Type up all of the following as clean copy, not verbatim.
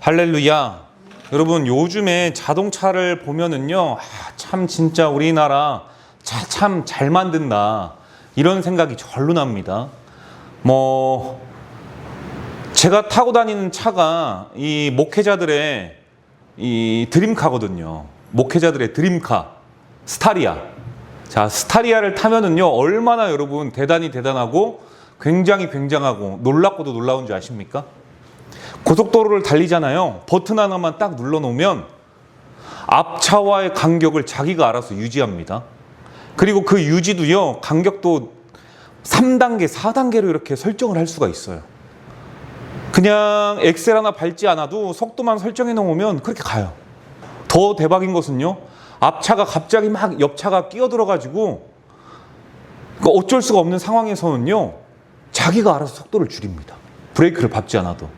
할렐루야. 여러분, 요즘에 자동차를 보면은요, 참 진짜 우리나라 차 참 잘 만든다, 이런 생각이 절로 납니다. 제가 타고 다니는 차가 이 목회자들의 이 드림카거든요. 목회자들의 드림카 스타리아. 자, 스타리아를 타면은요, 얼마나 여러분 대단하고 굉장히 굉장하고 놀랍고도 놀라운 줄 아십니까? 고속도로를 달리잖아요. 버튼 하나만 딱 눌러놓으면 앞차와의 간격을 자기가 알아서 유지합니다. 그리고 그 유지도요, 간격도 3단계, 4단계로 이렇게 설정을 할 수가 있어요. 그냥 엑셀 하나 밟지 않아도 속도만 설정해 놓으면 그렇게 가요. 더 대박인 것은요, 앞차가 갑자기 막 옆차가 끼어들어가지고 어쩔 수가 없는 상황에서는요, 자기가 알아서 속도를 줄입니다. 브레이크를 밟지 않아도.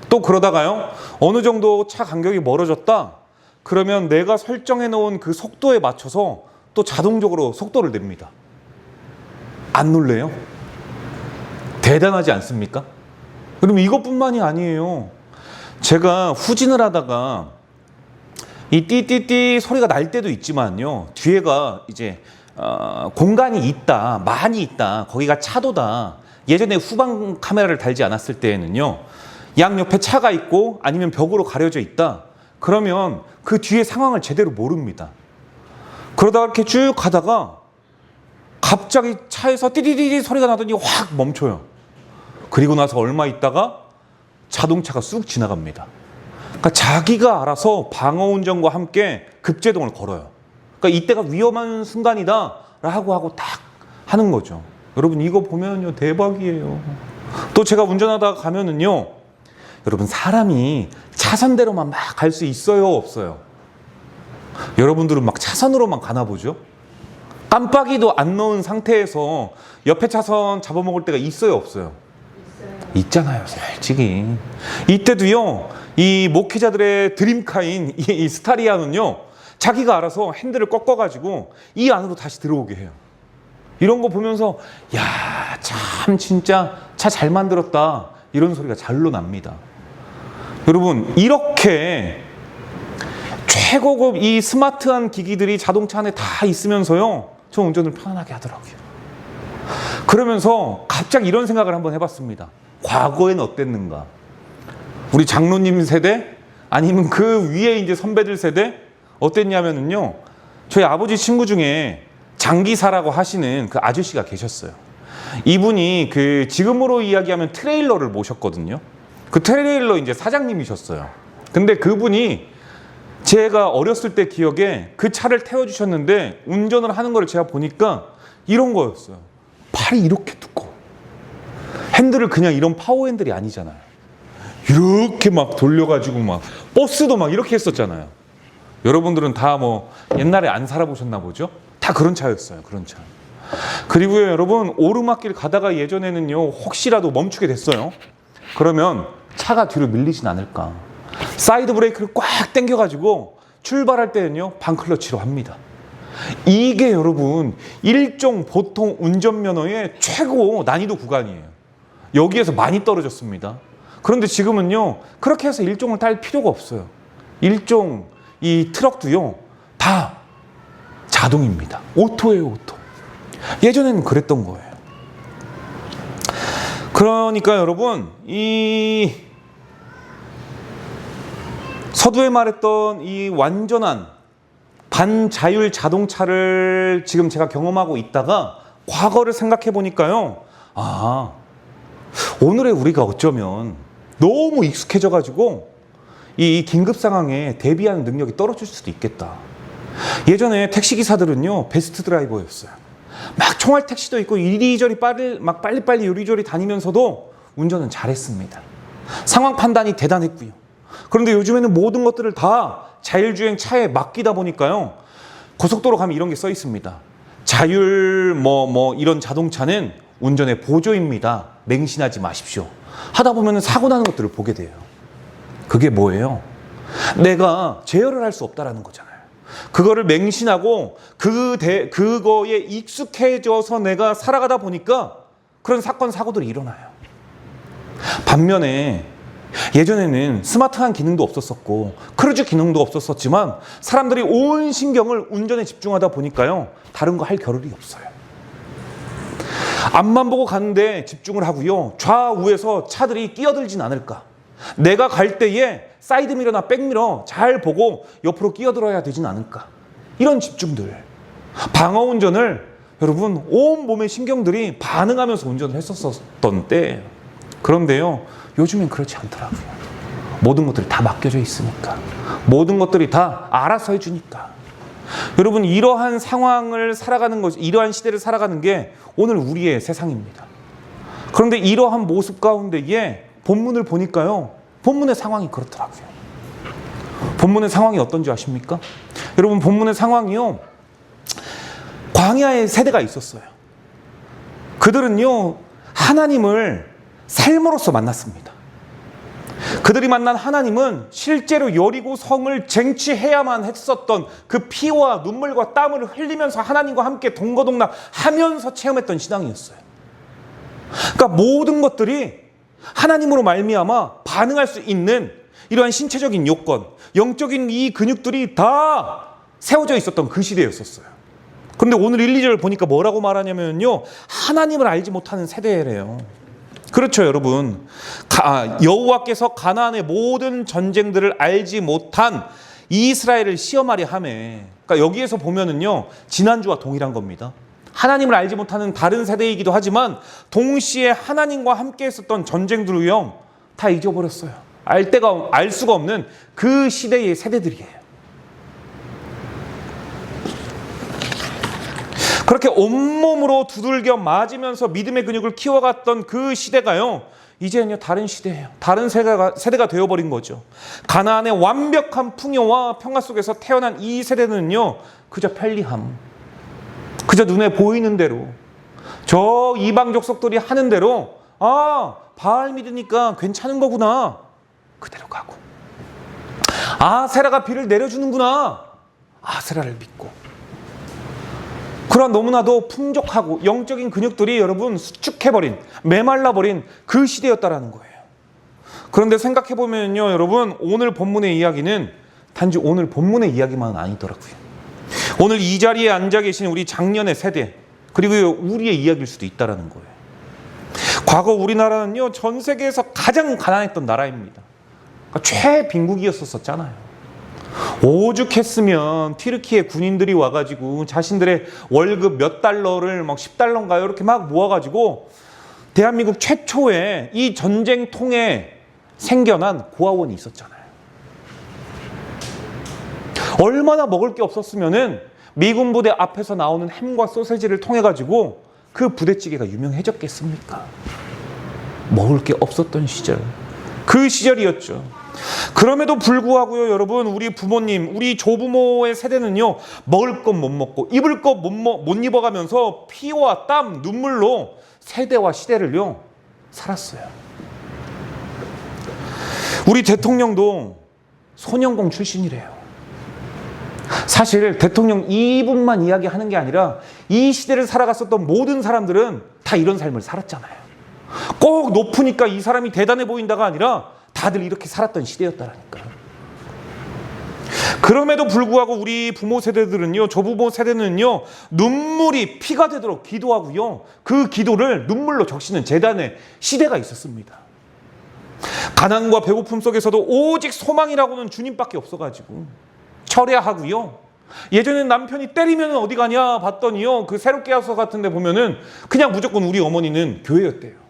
또 그러다가요, 어느 정도 차 간격이 멀어졌다 그러면 내가 설정해 놓은 그 속도에 맞춰서 또 자동적으로 속도를 냅니다. 안 놀래요? 대단하지 않습니까? 그럼 이것뿐만이 아니에요. 제가 후진을 하다가 이 띠띠띠 소리가 날 때도 있지만요, 뒤에가 이제 공간이 있다, 많이 있다, 거기가 차도다. 예전에 후방 카메라를 달지 않았을 때에는요, 양옆에 차가 있고 아니면 벽으로 가려져 있다 그러면 그 뒤에 상황을 제대로 모릅니다. 그러다가 이렇게 쭉 가다가 갑자기 차에서 띠디디디 소리가 나더니 확 멈춰요. 그리고 나서 얼마 있다가 자동차가 쑥 지나갑니다. 그러니까 자기가 알아서 방어운전과 함께 급제동을 걸어요. 그러니까 이때가 위험한 순간이다 하고 딱 하는 거죠. 여러분, 이거 보면요, 대박이에요. 또 제가 운전하다가 가면은요, 여러분, 사람이 차선대로만 막 갈 수 있어요, 없어요? 여러분들은 막 차선으로만 가나 보죠? 깜빡이도 안 넣은 상태에서 옆에 차선 잡아먹을 때가 있어요, 없어요? 있잖아요, 솔직히. 이때도요, 이 목회자들의 드림카인 이 스타리아는요, 자기가 알아서 핸들을 꺾어가지고 이 안으로 다시 들어오게 해요. 이런 거 보면서 야, 참 진짜 차 잘 만들었다, 이런 소리가 잘로 납니다. 여러분, 이렇게 최고급 이 스마트한 기기들이 자동차 안에 다 있으면서요, 저 운전을 편안하게 하더라고요. 그러면서 갑자기 이런 생각을 한번 해봤습니다. 과거엔 어땠는가? 우리 장로님 세대, 아니면 그 위에 이제 선배들 세대 어땠냐면요, 저희 아버지 친구 중에 장기사라고 하시는 그 아저씨가 계셨어요. 이분이 그 지금으로 이야기하면 트레일러를 모셨거든요. 그 트레일러 이제 사장님이셨어요. 근데 그분이 제가 어렸을 때 기억에 그 차를 태워주셨는데 운전을 하는 걸 제가 보니까 이런 거였어요. 팔이 이렇게 두꺼워. 핸들을 그냥 이런 파워 핸들이 아니잖아요. 이렇게 막 돌려가지고 막 버스도 막 이렇게 했었잖아요. 여러분들은 다 뭐 옛날에 안 살아보셨나 보죠? 다 그런 차였어요. 그런 차. 그리고요, 여러분, 오르막길 가다가 예전에는요, 혹시라도 멈추게 됐어요. 그러면 차가 뒤로 밀리진 않을까. 사이드 브레이크를 꽉 당겨가지고 출발할 때는요, 반클러치로 합니다. 이게 여러분, 일종 보통 운전면허의 최고 난이도 구간이에요. 여기에서 많이 떨어졌습니다. 그런데 지금은요, 그렇게 해서 일종을 딸 필요가 없어요. 일종 이 트럭도요, 다 자동입니다. 오토예요, 오토. 예전에는 그랬던 거예요. 그러니까 여러분, 이 서두에 말했던 이 완전한 반자율 자동차를 지금 제가 경험하고 있다가 과거를 생각해 보니까요, 오늘의 우리가 어쩌면 너무 익숙해져 가지고 이 긴급 상황에 대비하는 능력이 떨어질 수도 있겠다. 예전에 택시기사들은요, 베스트 드라이버였어요. 막 총알 택시도 있고 이리저리 빨리빨리 요리조리 다니면서도 운전은 잘했습니다. 상황 판단이 대단했고요. 그런데 요즘에는 모든 것들을 다 자율주행 차에 맡기다 보니까요, 고속도로 가면 이런 게 써 있습니다. 자율 이런 자동차는 운전의 보조입니다. 맹신하지 마십시오. 하다 보면 사고 나는 것들을 보게 돼요. 그게 뭐예요? 내가 제어를 할 수 없다라는 거잖아요. 그거를 맹신하고 그거에 익숙해져서 내가 살아가다 보니까 그런 사건 사고들이 일어나요. 반면에 예전에는 스마트한 기능도 없었었고 크루즈 기능도 없었었지만 사람들이 온 신경을 운전에 집중하다 보니까요, 다른 거 할 겨를이 없어요. 앞만 보고 가는데 집중을 하고요, 좌우에서 차들이 끼어들진 않을까, 내가 갈 때에 사이드미러나 백미러 잘 보고 옆으로 끼어들어야 되진 않을까, 이런 집중들, 방어운전을 여러분 온몸의 신경들이 반응하면서 운전을 했었던 때, 그런데요 요즘엔 그렇지 않더라고요. 모든 것들이 다 맡겨져 있으니까, 모든 것들이 다 알아서 해주니까. 여러분, 이러한 상황을 살아가는 것, 이러한 시대를 살아가는 게 오늘 우리의 세상입니다. 그런데 이러한 모습 가운데에 본문을 보니까요, 본문의 상황이 그렇더라고요. 본문의 상황이 어떤지 아십니까? 여러분, 본문의 상황이요, 광야의 세대가 있었어요. 그들은요 하나님을 삶으로서 만났습니다. 그들이 만난 하나님은 실제로 여리고 성을 쟁취해야만 했었던 그 피와 눈물과 땀을 흘리면서 하나님과 함께 동거동락 하면서 체험했던 신앙이었어요. 그러니까 모든 것들이 하나님으로 말미암아 반응할 수 있는 이러한 신체적인 요건, 영적인 이 근육들이 다 세워져 있었던 그 시대였었어요. 그런데 오늘 1, 2절 보니까 뭐라고 말하냐면요, 하나님을 알지 못하는 세대래요. 그렇죠, 여러분. 여호와께서 가나안의 모든 전쟁들을 알지 못한 이스라엘을 시험하려 하매. 그러니까 여기에서 보면은요, 지난주와 동일한 겁니다. 하나님을 알지 못하는 다른 세대이기도 하지만 동시에 하나님과 함께 했었던 전쟁들을요 다 잊어버렸어요. 알 수가 없는 그 시대의 세대들이에요. 그렇게 온몸으로 두들겨 맞으면서 믿음의 근육을 키워갔던 그 시대가요, 이제는요 다른 시대예요. 다른 세대가 되어버린 거죠. 가나안의 완벽한 풍요와 평화 속에서 태어난 이 세대는요, 그저 편리함, 그저 눈에 보이는 대로, 저 이방 족속들이 하는 대로, 바알 믿으니까 괜찮은 거구나, 그대로 가고, 세라가 비를 내려주는구나, 세라를 믿고, 그런 너무나도 풍족하고 영적인 근육들이 여러분 수축해버린, 메말라버린 그 시대였다라는 거예요. 그런데 생각해보면요, 여러분, 오늘 본문의 이야기는 단지 오늘 본문의 이야기만 아니더라고요. 오늘 이 자리에 앉아 계신 우리 작년의 세대, 그리고 우리의 이야기일 수도 있다라는 거예요. 과거 우리나라는요, 전 세계에서 가장 가난했던 나라입니다. 그러니까 최빈국이었었잖아요. 오죽했으면 튀르키예 군인들이 와가지고 자신들의 월급 몇 달러를 막 10달러인가요? 이렇게 막 모아가지고 대한민국 최초의 이 전쟁통에 생겨난 고아원이 있었잖아요. 얼마나 먹을 게 없었으면은 미군 부대 앞에서 나오는 햄과 소세지를 통해 가지고 그 부대찌개가 유명해졌겠습니까? 먹을 게 없었던 시절, 그 시절이었죠. 그럼에도 불구하고요, 여러분, 우리 부모님, 우리 조부모의 세대는요, 먹을 것 못 먹고 입을 것 못 입어가면서 피와 땀, 눈물로 세대와 시대를요 살았어요. 우리 대통령도 소년공 출신이래요. 사실 대통령 이분만 이야기하는 게 아니라 이 시대를 살아갔었던 모든 사람들은 다 이런 삶을 살았잖아요. 꼭 높으니까 이 사람이 대단해 보인다가 아니라 다들 이렇게 살았던 시대였다라니까요. 그럼에도 불구하고 우리 부모 세대들은요, 조부모 세대는요, 눈물이 피가 되도록 기도하고요, 그 기도를 눈물로 적시는 제단의 시대가 있었습니다. 가난과 배고픔 속에서도 오직 소망이라고는 주님밖에 없어가지고 철야하고요. 예전엔 남편이 때리면 어디 가냐 봤더니요, 그 새롭게 와서 같은 데 보면은 그냥 무조건 우리 어머니는 교회였대요.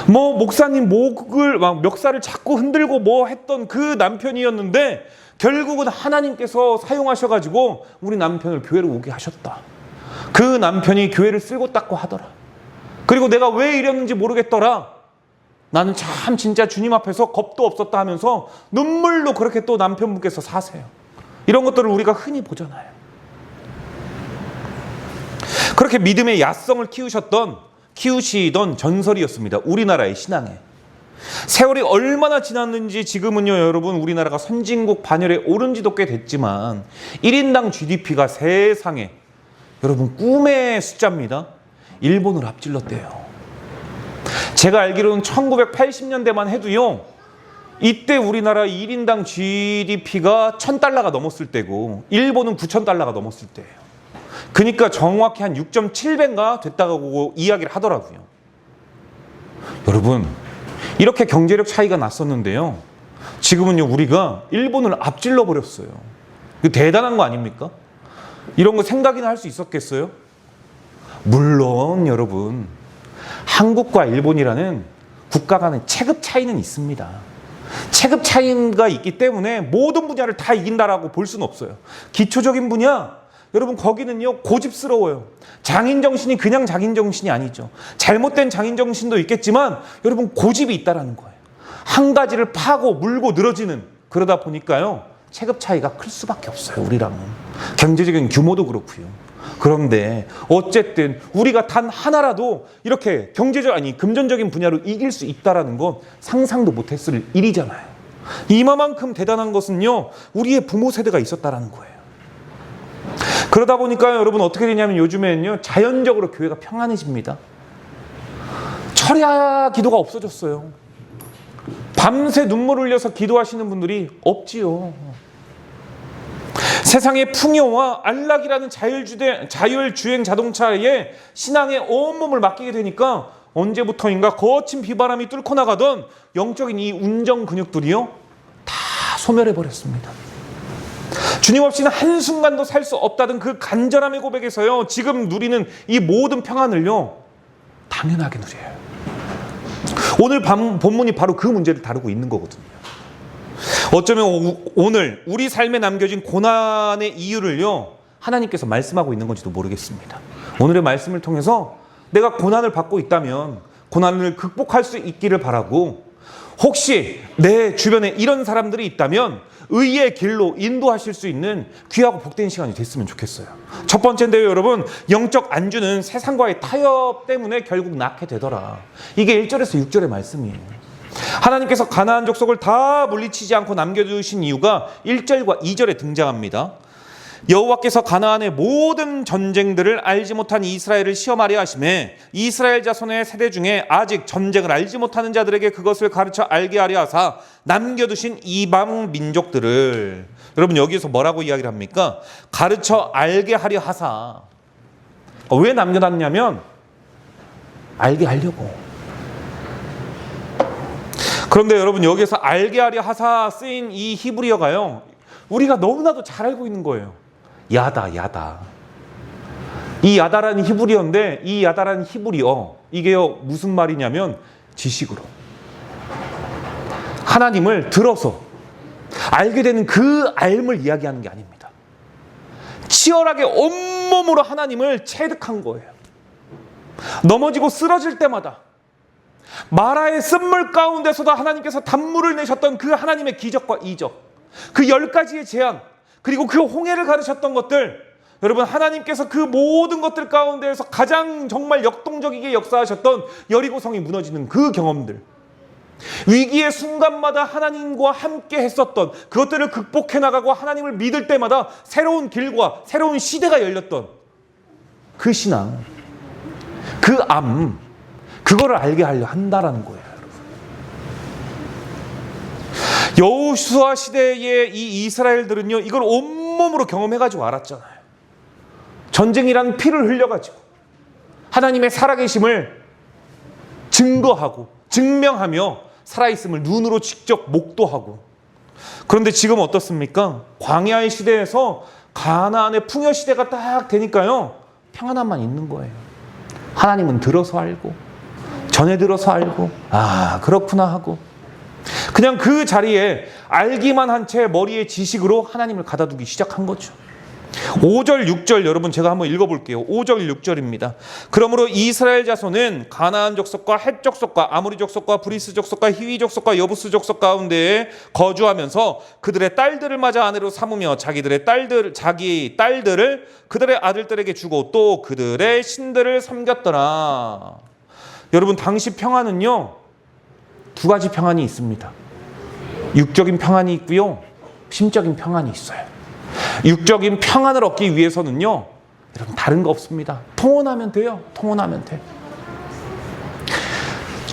목사님 목을 막 멱살을 자꾸 흔들고 했던 그 남편이었는데 결국은 하나님께서 사용하셔가지고 우리 남편을 교회로 오게 하셨다. 그 남편이 교회를 쓸고 닦고 하더라. 그리고 내가 왜 이랬는지 모르겠더라. 나는 참 진짜 주님 앞에서 겁도 없었다 하면서 눈물로 그렇게 또 남편분께서 사세요. 이런 것들을 우리가 흔히 보잖아요. 그렇게 믿음의 야성을 키우시던 전설이었습니다. 우리나라의 신앙에. 세월이 얼마나 지났는지 지금은요, 여러분, 우리나라가 선진국 반열에 오른 지도 꽤 됐지만 1인당 GDP가 세상에 여러분 꿈의 숫자입니다. 일본을 앞질렀대요. 제가 알기로는 1980년대만 해도요, 이때 우리나라 1인당 GDP가 1,000달러가 넘었을 때고 일본은 9,000달러가 넘었을 때예요. 그러니까 정확히 한 6.7배인가 됐다고 이야기를 하더라고요. 여러분, 이렇게 경제력 차이가 났었는데요, 지금은요 우리가 일본을 앞질러 버렸어요. 대단한 거 아닙니까? 이런 거 생각이나 할 수 있었겠어요? 물론 여러분, 한국과 일본이라는 국가 간의 체급 차이는 있습니다. 체급 차이가 있기 때문에 모든 분야를 다 이긴다라고 볼 수는 없어요. 기초적인 분야, 여러분 거기는요 고집스러워요. 장인정신이 그냥 장인정신이 아니죠. 잘못된 장인정신도 있겠지만 여러분 고집이 있다라는 거예요. 한 가지를 파고 물고 늘어지는, 그러다 보니까요 체급 차이가 클 수밖에 없어요. 우리랑은 경제적인 규모도 그렇고요. 그런데 어쨌든 우리가 단 하나라도 이렇게 금전적인 분야로 이길 수 있다라는 건 상상도 못했을 일이잖아요. 이만큼 대단한 것은요 우리의 부모 세대가 있었다라는 거예요. 그러다 보니까 여러분 어떻게 되냐면 요즘에는요 자연적으로 교회가 평안해집니다. 철야 기도가 없어졌어요. 밤새 눈물 흘려서 기도하시는 분들이 없지요. 세상의 풍요와 안락이라는 자율주행 자동차에 신앙의 온몸을 맡기게 되니까 언제부터인가 거친 비바람이 뚫고 나가던 영적인 이 운전 근육들이요 다 소멸해 버렸습니다. 주님 없이는 한순간도 살 수 없다던 그 간절함의 고백에서요 지금 누리는 이 모든 평안을요 당연하게 누려요. 오늘 본문이 바로 그 문제를 다루고 있는 거거든요. 어쩌면 오늘 우리 삶에 남겨진 고난의 이유를요 하나님께서 말씀하고 있는 건지도 모르겠습니다. 오늘의 말씀을 통해서 내가 고난을 받고 있다면 고난을 극복할 수 있기를 바라고, 혹시 내 주변에 이런 사람들이 있다면 의의 길로 인도하실 수 있는 귀하고 복된 시간이 됐으면 좋겠어요. 첫 번째인데요 여러분, 영적 안주는 세상과의 타협 때문에 결국 낳게 되더라. 이게 1절에서 6절의 말씀이에요. 하나님께서 가나안 족속을 다 물리치지 않고 남겨두신 이유가 1절과 2절에 등장합니다. 여호와께서 가나안의 모든 전쟁들을 알지 못한 이스라엘을 시험하려 하심에 이스라엘 자손의 세대 중에 아직 전쟁을 알지 못하는 자들에게 그것을 가르쳐 알게 하려 하사 남겨두신 이방 민족들을, 여러분 여기서 뭐라고 이야기를 합니까? 가르쳐 알게 하려 하사. 왜 남겨놨냐면 알게 하려고. 그런데 여러분 여기에서 알게 하려 하사 쓰인 이 히브리어가요 우리가 너무나도 잘 알고 있는 거예요. 야다. 이 야다라는 히브리어인데, 이 야다라는 히브리어 이게요 무슨 말이냐면 지식으로 하나님을 들어서 알게 되는 그 알을 이야기하는 게 아닙니다. 치열하게 온몸으로 하나님을 체득한 거예요. 넘어지고 쓰러질 때마다 마라의 쓴물 가운데서도 하나님께서 단물을 내셨던 그 하나님의 기적과 이적, 그 10가지의 재앙, 그리고 그 홍해를 가르쳤던 것들, 여러분 하나님께서 그 모든 것들 가운데에서 가장 정말 역동적이게 역사하셨던 여리고성이 무너지는 그 경험들, 위기의 순간마다 하나님과 함께 했었던 그것들을 극복해 나가고 하나님을 믿을 때마다 새로운 길과 새로운 시대가 열렸던 그 신앙, 그 암, 그거를 알게 하려 한다라는 거예요. 여호수아 시대의 이 이스라엘들은요 이걸 온몸으로 경험해가지고 알았잖아요. 전쟁이란 피를 흘려가지고 하나님의 살아계심을 증거하고 증명하며 살아있음을 눈으로 직접 목도하고. 그런데 지금 어떻습니까? 광야의 시대에서 가나안의 풍요 시대가 딱 되니까요 평안함만 있는 거예요. 하나님은 들어서 알고 전에 들어서 알고, 아 그렇구나 하고 그냥 그 자리에 알기만 한 채 머리에 지식으로 하나님을 가다두기 시작한 거죠. 5절 6절 여러분 제가 한번 읽어볼게요. 5절 6절입니다. 그러므로 이스라엘 자손은 가나안 족속과 헷 족속과 아모리 족속과 브리스 족속과 히위 족속과 여부스 족속 가운데에 거주하면서 그들의 딸들을 맞아 아내로 삼으며 자기 딸들을 그들의 아들들에게 주고 또 그들의 신들을 섬겼더라. 여러분 당시 평안은요 두 가지 평안이 있습니다. 육적인 평안이 있고요 심적인 평안이 있어요. 육적인 평안을 얻기 위해서는요 여러분 다른 거 없습니다. 통원하면 돼요. 통원하면 돼.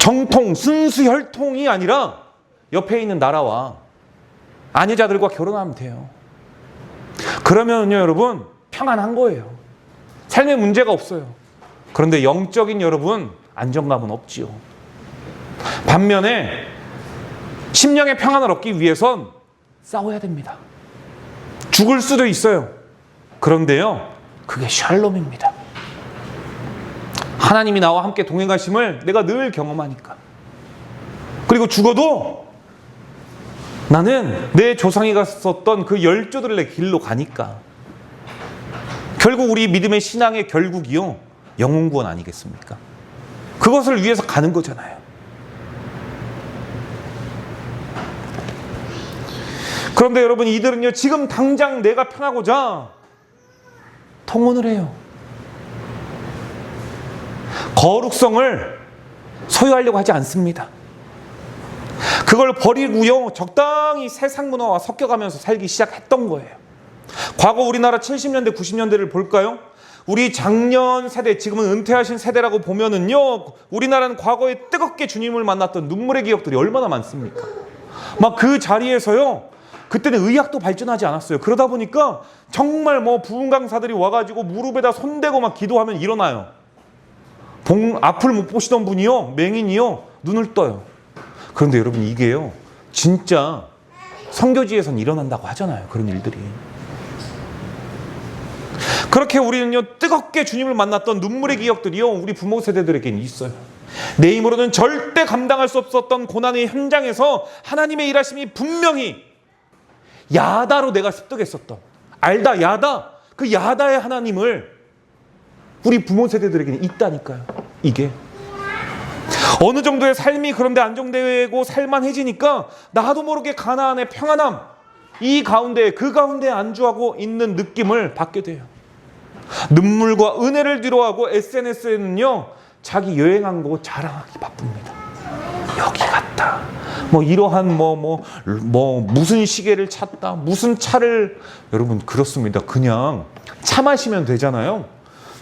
정통, 순수 혈통이 아니라 옆에 있는 나라와 아내자들과 결혼하면 돼요. 그러면요, 여러분, 평안한 거예요. 삶에 문제가 없어요. 그런데 영적인 여러분, 안정감은 없지요. 반면에 심령의 평안을 얻기 위해선 싸워야 됩니다. 죽을 수도 있어요. 그런데요, 그게 샬롬입니다. 하나님이 나와 함께 동행하심을 내가 늘 경험하니까. 그리고 죽어도 나는 내 조상이 갔었던 그 열조들의 길로 가니까. 결국 우리 믿음의 신앙의 결국이요, 영혼구원 아니겠습니까? 그것을 위해서 가는 거잖아요. 그런데 여러분, 이들은요, 지금 당장 내가 편하고자 통혼을 해요. 거룩성을 소유하려고 하지 않습니다. 그걸 버리고요, 적당히 세상 문화와 섞여가면서 살기 시작했던 거예요. 과거 우리나라 70년대, 90년대를 볼까요? 우리 작년 세대, 지금은 은퇴하신 세대라고 보면은요, 우리나라는 과거에 뜨겁게 주님을 만났던 눈물의 기억들이 얼마나 많습니까? 막 그 자리에서요, 그때는 의학도 발전하지 않았어요. 그러다 보니까 정말 부흥 강사들이 와가지고 무릎에다 손대고 막 기도하면 일어나요. 앞을 못 보시던 분이요, 맹인이요, 눈을 떠요. 그런데 여러분, 이게요, 진짜 선교지에선 일어난다고 하잖아요. 그런 일들이. 그렇게 우리는요, 뜨겁게 주님을 만났던 눈물의 기억들이요, 우리 부모 세대들에게는 있어요. 내 힘으로는 절대 감당할 수 없었던 고난의 현장에서 하나님의 일하심이 분명히 야다로 내가 습득했었던, 알다, 야다, 그 야다의 하나님을 우리 부모 세대들에게는 있다니까요. 이게 어느 정도의 삶이 그런데 안정되고 살만해지니까 나도 모르게 가나안의 평안함, 이 가운데, 그 가운데 안주하고 있는 느낌을 받게 돼요. 눈물과 은혜를 뒤로하고 SNS에는요, 자기 여행한 거 자랑하기 바쁩니다. 여기 갔다, 이러한 무슨 시계를 찼다, 무슨 차를. 여러분, 그렇습니다. 그냥 차 마시면 되잖아요.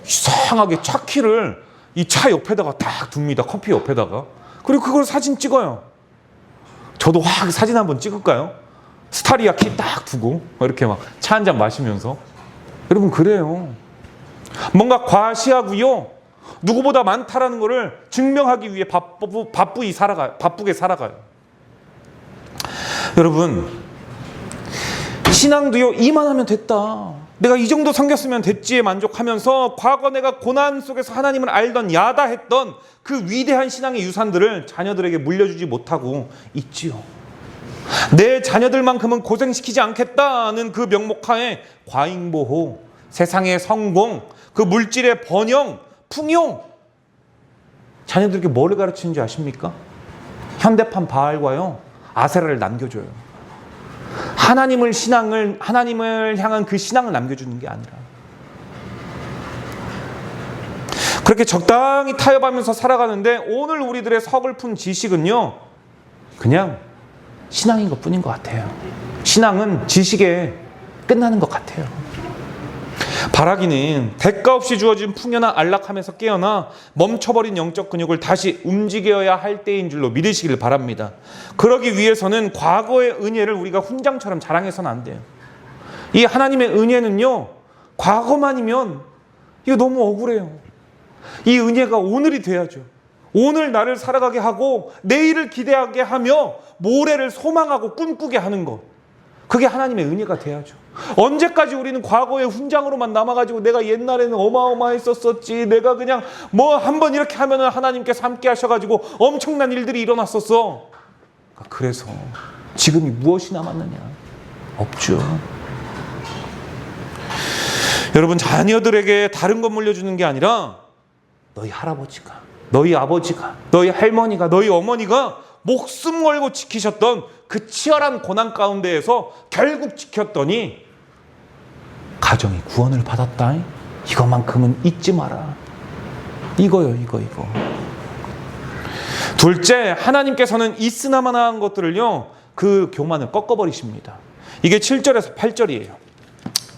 이상하게 차 키를 이 차 옆에다가 딱 둡니다. 커피 옆에다가. 그리고 그걸 사진 찍어요. 저도 확 사진 한번 찍을까요? 스타리아 키 딱 두고 이렇게 막 차 한 잔 마시면서. 여러분, 그래요. 뭔가 과시하고요, 누구보다 많다라는 것을 증명하기 위해 바쁘게 살아가요. 여러분, 신앙도요, 이만하면 됐다, 내가 이 정도 섬겼으면 됐지에 만족하면서 과거 내가 고난 속에서 하나님을 알던, 야다했던 그 위대한 신앙의 유산들을 자녀들에게 물려주지 못하고 있지요. 내 자녀들만큼은 고생시키지 않겠다는 그 명목하에 과잉보호, 세상의 성공, 그 물질의 번영, 풍요, 자녀들에게 뭐를 가르치는지 아십니까? 현대판 바알과요, 아세라를 남겨줘요. 하나님을 향한 그 신앙을 남겨주는 게 아니라. 그렇게 적당히 타협하면서 살아가는데, 오늘 우리들의 서글픈 지식은요, 그냥 신앙인 것 뿐인 것 같아요. 신앙은 지식에 끝나는 것 같아요. 바라기는 대가 없이 주어진 풍요나 안락함에서 깨어나 멈춰버린 영적 근육을 다시 움직여야 할 때인 줄로 믿으시길 바랍니다. 그러기 위해서는 과거의 은혜를 우리가 훈장처럼 자랑해서는 안 돼요. 이 하나님의 은혜는요, 과거만이면 이거 너무 억울해요. 이 은혜가 오늘이 돼야죠. 오늘 나를 살아가게 하고 내일을 기대하게 하며 모레를 소망하고 꿈꾸게 하는 것, 그게 하나님의 은혜가 돼야죠. 언제까지 우리는 과거의 훈장으로만 남아가지고 내가 옛날에는 어마어마했었지, 내가 그냥 한번 이렇게 하면은 하나님께서 함께 하셔가지고 엄청난 일들이 일어났었어. 그래서 지금이 무엇이 남았느냐? 없죠. 여러분, 자녀들에게 다른 것 물려주는 게 아니라 너희 할아버지가, 너희 아버지가, 너희 할머니가, 너희 어머니가 목숨 걸고 지키셨던 그 치열한 고난 가운데에서 결국 지켰더니 가정이 구원을 받았다. 이것만큼은 잊지 마라. 이거요, 이거. 둘째, 하나님께서는 있으나마나한 것들을요, 그 교만을 꺾어버리십니다. 이게 7절에서 8절이에요.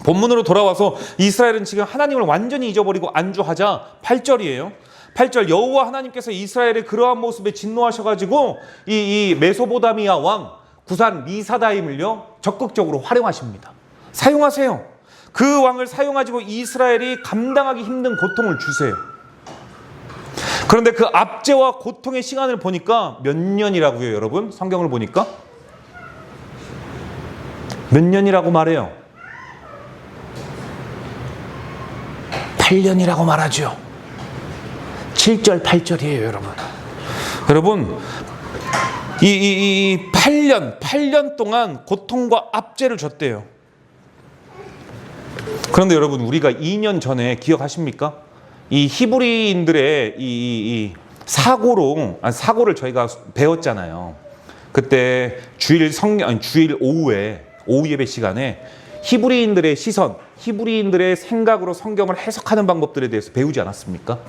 본문으로 돌아와서 이스라엘은 지금 하나님을 완전히 잊어버리고 안주하자 8절이에요. 8절 여호와 하나님께서 이스라엘의 그러한 모습에 진노하셔가지고 이 메소보다미아 왕 구산 리사다임을요 적극적으로 활용하십니다. 사용하세요. 그 왕을 사용하시고 이스라엘이 감당하기 힘든 고통을 주세요. 그런데 그 압제와 고통의 시간을 보니까 몇 년이라고요, 여러분? 성경을 보니까 몇 년이라고 말해요? 8년이라고 말하죠. 7절 8절이에요, 여러분. 여러분, 이 8년 동안 고통과 압제를 줬대요. 그런데 여러분, 우리가 2년 전에 기억하십니까? 이 히브리인들의 사고를 저희가 배웠잖아요. 그때 주일 오후에 오후 예배 시간에 히브리인들의 시선, 히브리인들의 생각으로 성경을 해석하는 방법들에 대해서 배우지 않았습니까?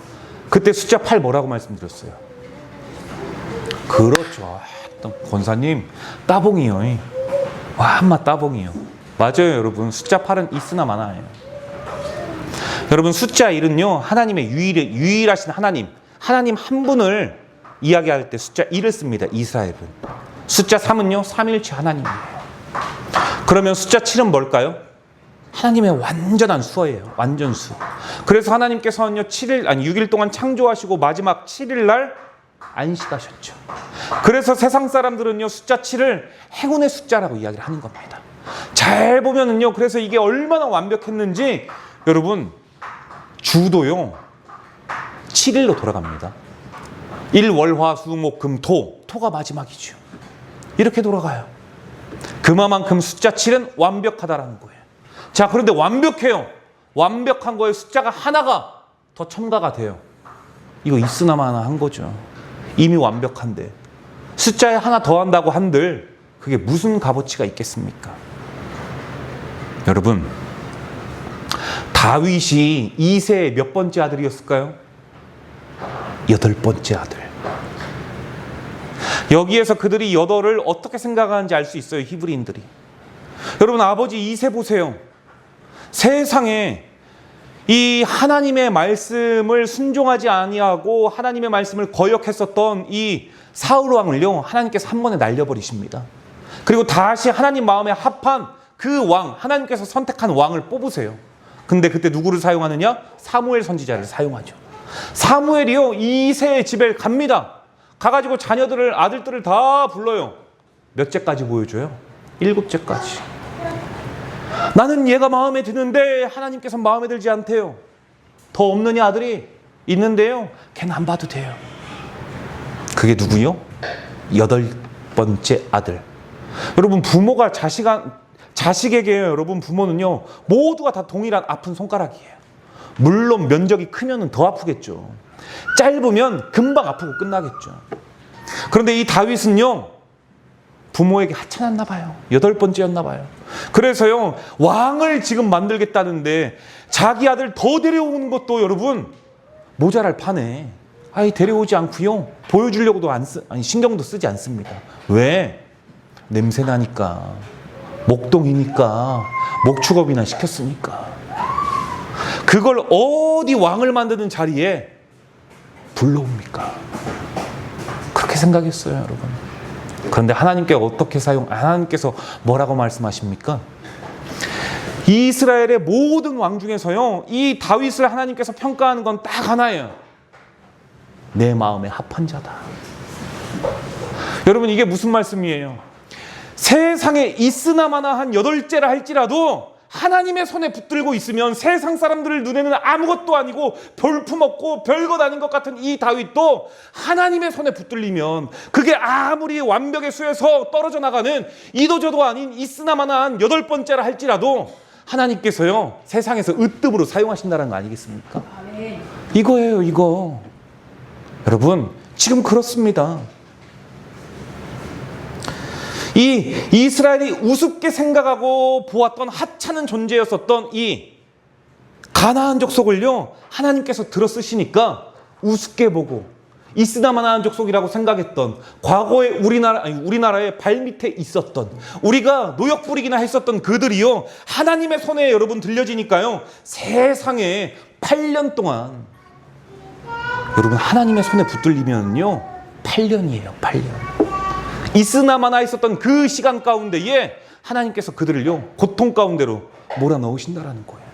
그때 숫자 8 뭐라고 말씀드렸어요? 그렇죠. 권사님 따봉이요. 와, 한마 따봉이요. 맞아요, 여러분. 숫자 8은 있으나 마나예요. 여러분, 숫자 1은요 하나님의 유일하신 하나님 한 분을 이야기할 때 숫자 1을 씁니다. 이스라엘은. 숫자 3은요 삼일체 하나님이에요. 그러면 숫자 7은 뭘까요? 하나님의 완전한 수예요. 완전수. 그래서 하나님께서는요 6일 동안 창조하시고 마지막 7일 날 안식하셨죠. 그래서 세상 사람들은요 숫자 7을 행운의 숫자라고 이야기를 하는 겁니다. 잘 보면은요 그래서 이게 얼마나 완벽했는지 여러분, 주도요 7일로 돌아갑니다. 일월화수목금토, 토가 마지막이죠. 이렇게 돌아가요. 그만큼 숫자 7은 완벽하다라는 거예요. 자, 그런데 완벽해요. 완벽한 거에 숫자가 하나가 더 첨가가 돼요. 이거 있으나마나 한 거죠. 이미 완벽한데 숫자에 하나 더 한다고 한들 그게 무슨 값어치가 있겠습니까? 여러분, 다윗이 이세의 몇 번째 아들이었을까요? 8번째 아들. 여기에서 그들이 8을 어떻게 생각하는지 알 수 있어요, 히브리인들이. 여러분, 아버지 이세 보세요. 세상에 이 하나님의 말씀을 순종하지 아니하고 하나님의 말씀을 거역했었던 이 사울 왕을요 하나님께서 한 번에 날려버리십니다. 그리고 다시 하나님 마음에 합한 그 왕, 하나님께서 선택한 왕을 뽑으세요. 근데 그때 누구를 사용하느냐? 사무엘 선지자를 사용하죠. 사무엘이요 이세의 집에 갑니다. 가가지고 아들들을 다 불러요. 몇째까지 보여줘요? 7째까지. 나는 얘가 마음에 드는데 하나님께서 마음에 들지 않대요. 더 없느냐 아들이? 있는데요 걔는 안 봐도 돼요. 그게 누구요? 8번째 아들. 여러분, 부모가 자식에게요, 여러분, 부모는요 모두가 다 동일한 아픈 손가락이에요. 물론 면적이 크면 더 아프겠죠. 짧으면 금방 아프고 끝나겠죠. 그런데 이 다윗은요 부모에게 하찮았나 봐요. 8번째였나 봐요. 그래서요 왕을 지금 만들겠다는데 자기 아들 더 데려오는 것도 여러분 모자랄 판에 데려오지 않고요 보여주려고도 신경도 쓰지 않습니다. 왜? 냄새나니까, 목동이니까, 목축업이나 시켰으니까. 그걸 어디 왕을 만드는 자리에 불러옵니까? 그렇게 생각했어요, 여러분. 그런데 하나님께서 뭐라고 말씀하십니까? 이스라엘의 모든 왕 중에서요 이 다윗을 하나님께서 평가하는 건 딱 하나예요. 내 마음에 합한 자다. 여러분, 이게 무슨 말씀이에요? 세상에 있으나마나 한 8째라 할지라도 하나님의 손에 붙들고 있으면 세상 사람들의 눈에는 아무것도 아니고 볼품없고 별것 아닌 것 같은 이 다윗도 하나님의 손에 붙들리면 그게 아무리 완벽의 수에서 떨어져 나가는 이도저도 아닌 있으나마나 한 8번째라 할지라도 하나님께서요 세상에서 으뜸으로 사용하신다는 거 아니겠습니까? 이거예요, 이거. 여러분, 지금 그렇습니다. 이 이스라엘이 우습게 생각하고 보았던 하찮은 존재였었던 이 가나안 족속을요 하나님께서 들어쓰시니까 우습게 보고 있으나마나한 족속이라고 생각했던 과거에 우리나라의 발밑에 있었던 우리가 노역 부리기나 했었던 그들이요 하나님의 손에 여러분 들려지니까요 세상에 8년 동안 여러분, 하나님의 손에 붙들리면요 8년이에요. 8년. 이스나마나 있었던 그 시간 가운데에 하나님께서 그들을요 고통 가운데로 몰아넣으신다라는 거예요.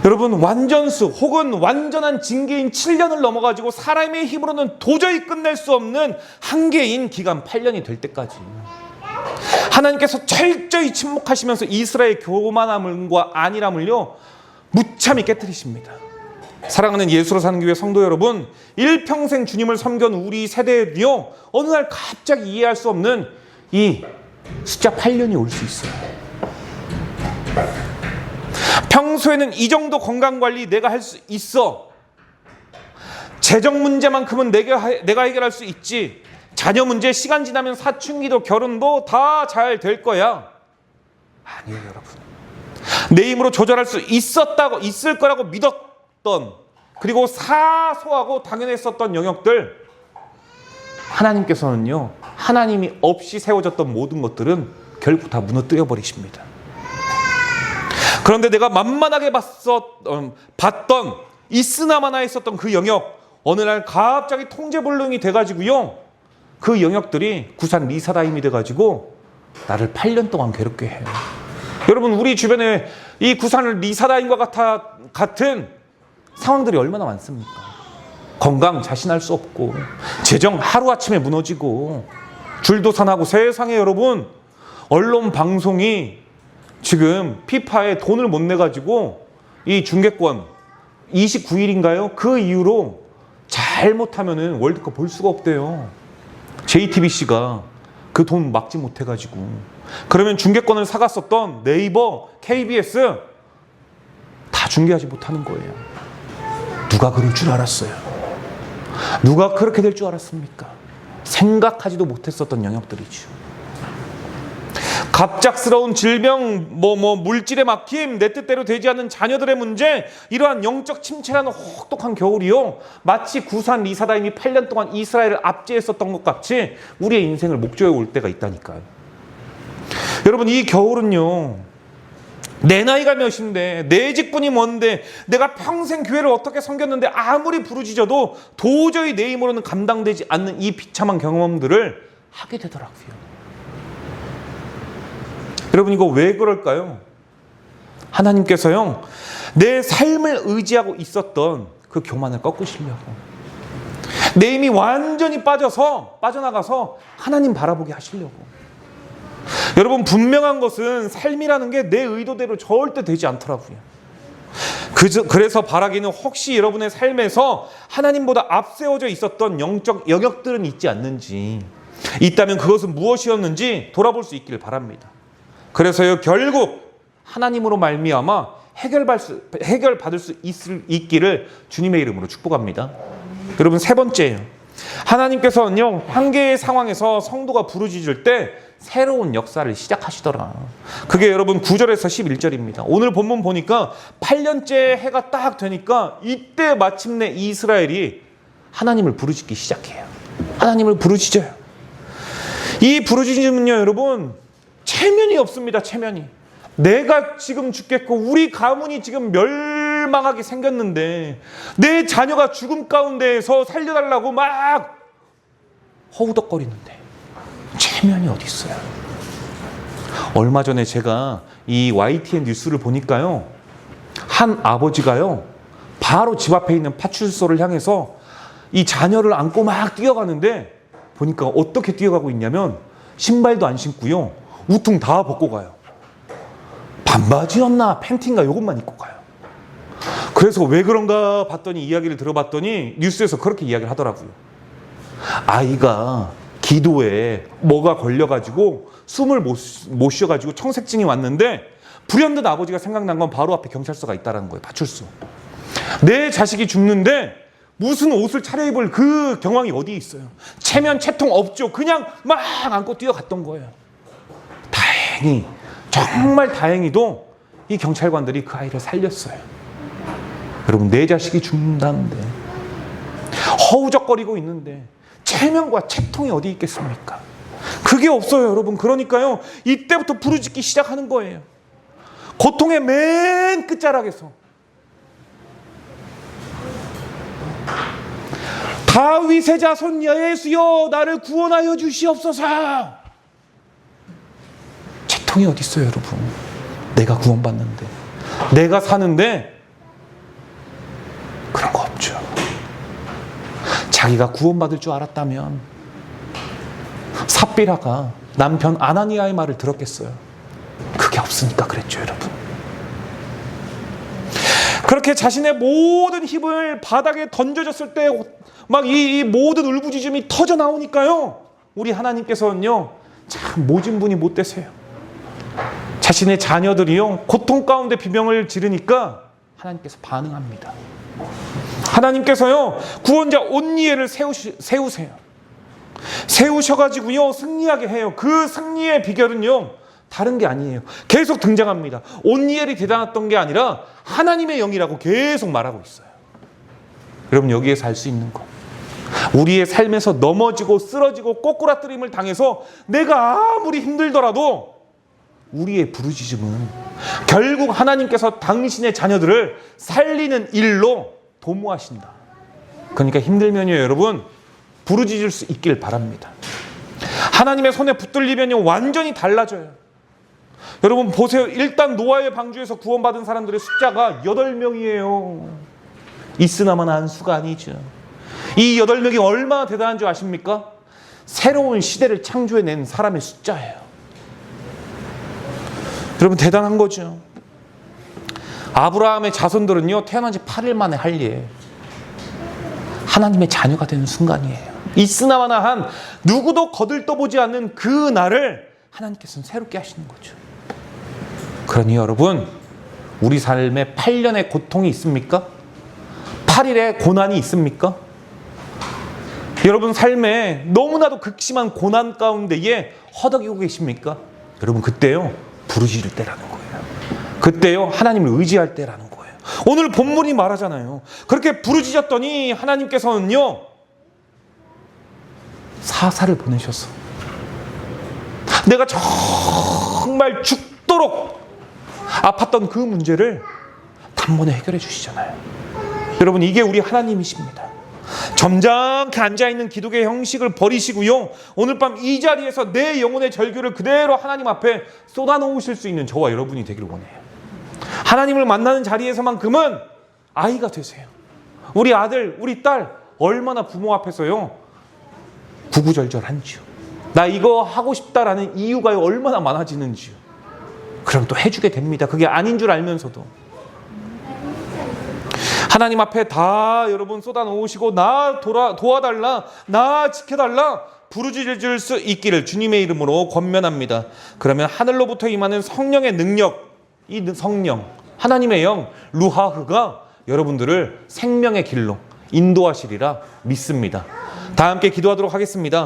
여러분, 완전수 혹은 완전한 징계인 7년을 넘어가지고 사람의 힘으로는 도저히 끝낼 수 없는 한계인 기간 8년이 될 때까지 하나님께서 철저히 침묵하시면서 이스라엘의 교만함과 안일함을요 무참히 깨뜨리십니다. 사랑하는 예수로 사는 교회 성도 여러분, 일평생 주님을 섬긴 우리 세대에도요 어느 날 갑자기 이해할 수 없는 이 숫자 8년이 올 수 있어요. 평소에는 이 정도 건강관리 내가 할 수 있어. 재정 문제만큼은 내가 해결할 수 있지. 자녀 문제, 시간 지나면 사춘기도 결혼도 다 잘 될 거야. 아니에요, 여러분. 내 힘으로 조절할 수 있을 거라고 믿었던, 그리고 사소하고 당연했었던 영역들, 하나님께서는요 하나님이 없이 세워졌던 모든 것들은 결국 다 무너뜨려 버리십니다. 그런데 내가 만만하게 봤던 이스나마나에 있었던 그 영역, 어느 날 갑자기 통제불능이 돼가지고요 그 영역들이 구산 리사다임이 돼가지고 나를 8년 동안 괴롭게 해요. 여러분, 우리 주변에 이 구산 리사다임과 같은 상황들이 얼마나 많습니까? 건강 자신할 수 없고, 재정 하루아침에 무너지고, 줄도산하고, 세상에 여러분 언론 방송이 지금 피파에 돈을 못 내가지고 이 중계권 29일인가요? 그 이후로 잘못하면은 월드컵 볼 수가 없대요. JTBC가 그 돈 막지 못해가지고. 그러면 중계권을 사갔었던 네이버, KBS 다 중계하지 못하는 거예요. 누가 그럴 줄 알았어요? 누가 그렇게 될 줄 알았습니까? 생각하지도 못했었던 영역들이죠. 갑작스러운 질병, 물질의 막힘, 내 뜻대로 되지 않는 자녀들의 문제, 이러한 영적 침체라는 혹독한 겨울이요 마치 구산 리사다임이 8년 동안 이스라엘을 압제했었던 것 같이 우리의 인생을 목조에 올 때가 있다니까요. 여러분, 이 겨울은요 내 나이가 몇인데, 내 직분이 뭔데, 내가 평생 교회를 어떻게 섬겼는데 아무리 부르짖어도 도저히 내 힘으로는 감당되지 않는 이 비참한 경험들을 하게 되더라고요. 여러분, 이거 왜 그럴까요? 하나님께서요 내 삶을 의지하고 있었던 그 교만을 꺾으시려고, 내 힘이 완전히 빠져나가서 하나님 바라보게 하시려고. 여러분, 분명한 것은 삶이라는 게 내 의도대로 절대 되지 않더라고요. 그래서 바라기는 혹시 여러분의 삶에서 하나님보다 앞세워져 있었던 영적 영역들은 있지 않는지, 있다면 그것은 무엇이었는지 돌아볼 수 있기를 바랍니다. 그래서요 결국 하나님으로 말미암아 해결받을 수 있기를 주님의 이름으로 축복합니다. 여러분, 세 번째예요. 하나님께서는요 한계의 상황에서 성도가 부르짖을 때 새로운 역사를 시작하시더라. 그게 여러분 9절에서 11절입니다. 오늘 본문 보니까 8년째 해가 딱 되니까 이때 마침내 이스라엘이 하나님을 부르짖기 시작해요. 하나님을 부르짖어요. 이 부르짖음은요 여러분 체면이 없습니다. 체면이. 내가 지금 죽겠고 우리 가문이 지금 멸망하게 생겼는데 내 자녀가 죽음 가운데에서 살려달라고 막 허우덕거리는데 체면이 어디 있어요? 얼마 전에 제가 이 YTN 뉴스를 보니까요 한 아버지가요 바로 집 앞에 있는 파출소를 향해서 이 자녀를 안고 막 뛰어가는데 보니까 어떻게 뛰어가고 있냐면 신발도 안 신고요 우퉁 다 벗고 가요. 반바지였나 팬티인가 이것만 입고 가요. 그래서 왜 그런가 봤더니 이야기를 들어봤더니 뉴스에서 그렇게 이야기를 하더라고요. 아이가 기도에 뭐가 걸려가지고 숨을 못 쉬어가지고 청색증이 왔는데 불현듯 아버지가 생각난 건 바로 앞에 경찰서가 있다는 거예요. 파출소. 내 자식이 죽는데 무슨 옷을 차려입을 그 경황이 어디 있어요. 체면 채통 없죠. 그냥 막 안고 뛰어갔던 거예요. 다행히 정말 다행히도 이 경찰관들이 그 아이를 살렸어요. 여러분 내 자식이 죽는다는데 허우적거리고 있는데 체면과 채통이 어디 있겠습니까? 그게 없어요 여러분. 그러니까요 이때부터 부르짖기 시작하는 거예요. 고통의 맨 끝자락에서 다윗의 자손 예수여 나를 구원하여 주시옵소서. 채통이 어디 있어요, 여러분? 내가 구원받는데, 내가 사는데 그런 거 없죠. 자기가 구원받을 줄 알았다면 삽비라가 남편 아나니아의 말을 들었겠어요? 그게 없으니까 그랬죠, 여러분. 그렇게 자신의 모든 힘을 바닥에 던져졌을 때 막 이 모든 울부짖음이 터져 나오니까요, 우리 하나님께서는요 참 모진 분이 못 되세요. 자신의 자녀들이요 고통 가운데 비명을 지르니까 하나님께서 반응합니다. 하나님께서요 구원자 온니엘을 세우세요. 세우셔가지고요 승리하게 해요. 그 승리의 비결은요 다른 게 아니에요. 계속 등장합니다. 온니엘이 대단했던 게 아니라 하나님의 영이라고 계속 말하고 있어요. 여러분, 여기에서 알 수 있는 거, 우리의 삶에서 넘어지고 쓰러지고 꼬꾸라뜨림을 당해서 내가 아무리 힘들더라도 우리의 부르짖음은 결국 하나님께서 당신의 자녀들을 살리는 일로 도모하신다. 그러니까 힘들면요 여러분 부르짖을 수 있길 바랍니다. 하나님의 손에 붙들리면요 완전히 달라져요. 여러분 보세요. 일단 노아의 방주에서 구원받은 사람들의 숫자가 8명이에요. 있으나마나 한 수가 아니죠. 이 8명이 얼마나 대단한 줄 아십니까? 새로운 시대를 창조해낸 사람의 숫자예요. 여러분 대단한 거죠. 아브라함의 자손들은요 태어난 지 8일 만에 할례, 하나님의 자녀가 되는 순간이에요. 있으나마나 한 누구도 거들떠보지 않는 그 날을 하나님께서는 새롭게 하시는 거죠. 그러니 여러분, 우리 삶에 8년의 고통이 있습니까? 8일의 고난이 있습니까? 여러분 삶에 너무나도 극심한 고난 가운데에 허덕이고 계십니까? 여러분 그때요 부르짖을 때라는 거예요. 그때요 하나님을 의지할 때라는 거예요. 오늘 본문이 말하잖아요. 그렇게 부르짖었더니 하나님께서는요 사사를 보내셔서 내가 정말 죽도록 아팠던 그 문제를 단번에 해결해 주시잖아요. 여러분 이게 우리 하나님이십니다. 점잖게 앉아있는 기독의 형식을 버리시고요 오늘 밤 이 자리에서 내 영혼의 절규를 그대로 하나님 앞에 쏟아놓으실 수 있는 저와 여러분이 되길 원해요. 하나님을 만나는 자리에서만큼은 아이가 되세요. 우리 아들, 우리 딸 얼마나 부모 앞에서요 구구절절한지요. 나 이거 하고 싶다라는 이유가 얼마나 많아지는지요. 그럼 또 해주게 됩니다. 그게 아닌 줄 알면서도 하나님 앞에 다 여러분 쏟아놓으시고 나 도와달라, 나 지켜달라 부르짖을 수 있기를 주님의 이름으로 권면합니다. 그러면 하늘로부터 임하는 성령의 능력, 이 성령, 하나님의 영 루하흐가 여러분들을 생명의 길로 인도하시리라 믿습니다. 다 함께 기도하도록 하겠습니다.